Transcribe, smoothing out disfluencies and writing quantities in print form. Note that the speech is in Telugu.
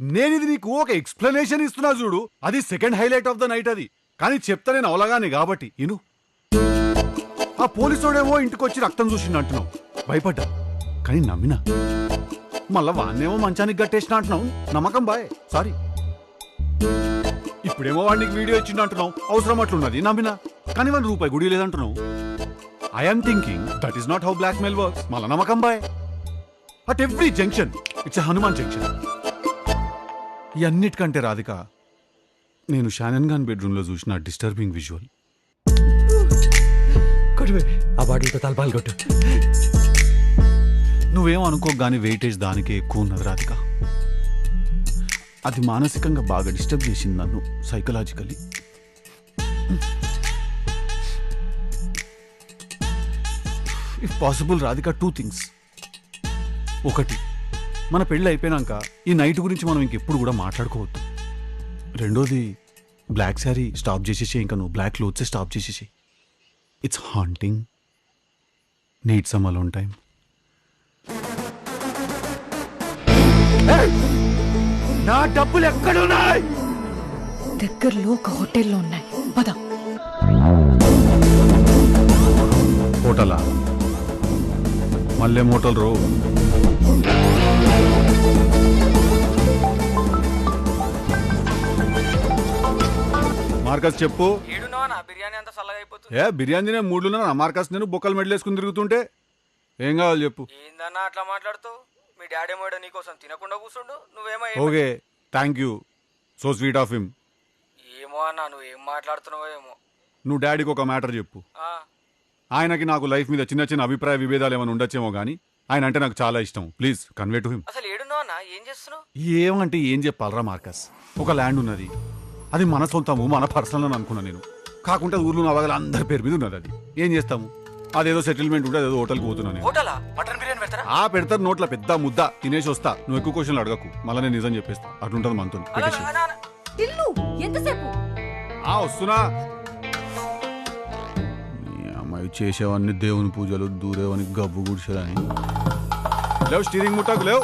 నేను ఇది నీకు ఒక ఎక్స్ప్లెనేషన్ ఇస్తున్నా చూడు, అది second highlight of the night. అది కానీ చెప్తా నేను అవలగానే కాబట్టి ఇను. ఆ పోలీసోడేమో ఇంటికి వచ్చి రక్తం చూసిండు అంటున్నావు, భయపడ్డా కానీ నమ్మినా. మళ్ళా వాన్నేమో మంచానికి గట్టేసిన అంటున్నావు, నమ్మకం బాయ్, సారీ. ఇప్పుడేమో వాడికి వీడియో ఇచ్చిండు అంటున్నావు, అవసరం అట్లున్నది, నమ్మినా. కానీ వాడి రూపాయి గుడి లేదంటున్నావు. I'm thinking that is not how blackmail works. మళ్ళా నమ్మకం boy. At every junction it's Hanuman junction. ఈ అన్నిటికంటే రాధిక, నేను షానన్ గాన్ బెడ్రూమ్ లో చూసిన డిస్టర్బింగ్ విజువల్. ఆ బాటిల్తో తలపాలు కొట్టు. నువ్వేం అనుకో గానీ వెయిటేజ్ దానికే ఎక్కువ ఉన్నది రాధిక. అది మానసికంగా బాగా డిస్టర్బ్ చేసింది నన్ను, psychologically. If possible Radhika, 2 things. ఒకటి, మన పెళ్ళి అయిపోయినాక ఈ నైట్ గురించి మనం ఇంకెప్పుడు కూడా మాట్లాడుకోవద్దు. రెండోది, బ్లాక్ శారీ స్టాప్ చేసేసి, ఇంకా నువ్వు బ్లాక్ క్లోత్సే స్టాప్ చేసేసి. It's haunting. Need some alone time. నా డబ్బులు ఎక్కడున్నాయి? దగ్గరలో ఒక హోటల్లో ఉన్నాయి, పద. హోటలా? మళ్ళీ హోటల్ రో. మార్కస్ చెప్పు. ఏ బిర్యానీ మూడులో మార్కస్ నేను బొక్కలు మెడలేసుకుని తిరుగుతుంటే ఏం కావాలి చెప్పు. ఏందన్నా అట్లా మాట్లాడుతూ? మీ డాడీ మోడ నీకోసం తినకుండా కూర్చుండు, నువ్వేమో okay, thank you, so sweet of him. ఏమో అన్నా, నువ్వేం మాట్లాడుతున్నావో ఏమో. నువ్వు డాడీకి ఒక మ్యాటర్ చెప్పు. ఆయనకి నాకు లైఫ్ మీద చిన్న చిన్న అభిప్రాయ విభేదాలు ఏమైనా ఉండొచ్చేమో కానీ ఆయన అంటే నాకు చాలా ఇష్టం. Please convey to him. అసలు ఏడున్నావు అన్నా, ఏం చేస్తున్నావు? ఏమంటే ఏం చెప్పాలరా మార్కస్, ఒక ల్యాండ్ ఉన్నది, అది మన సొంతము, మన పర్సనల్ అని అనుకున్నా నేను. కాకుంటే ఊర్లో నవగల అందరి పేరు మీద ఉన్నది. అది ఏం చేస్తాము, అదేదో సెటిల్మెంట్ ఉంటే అదేదో హోటల్కి పోతున్నా నేను. హోటలా? మటన్ బిర్యానీ పెడతారా? పెడతారు, నోట్ల పెద్ద ముద్ద తినేసి వస్తా. నువ్వు ఎక్కువ క్వశ్చన్లు అడగకు, మళ్ళీ నేను నిజం చెప్పేస్తా. అట్లుంటది మనతో. ఎంతసేపు? వస్తున్నా. అమ్మాయి చేసేవన్నీ దేవుని పూజలు, దూరేవని గబ్బు గుడిసేదని. లేవు, స్టీరింగ్ ముట్టకు లేవు.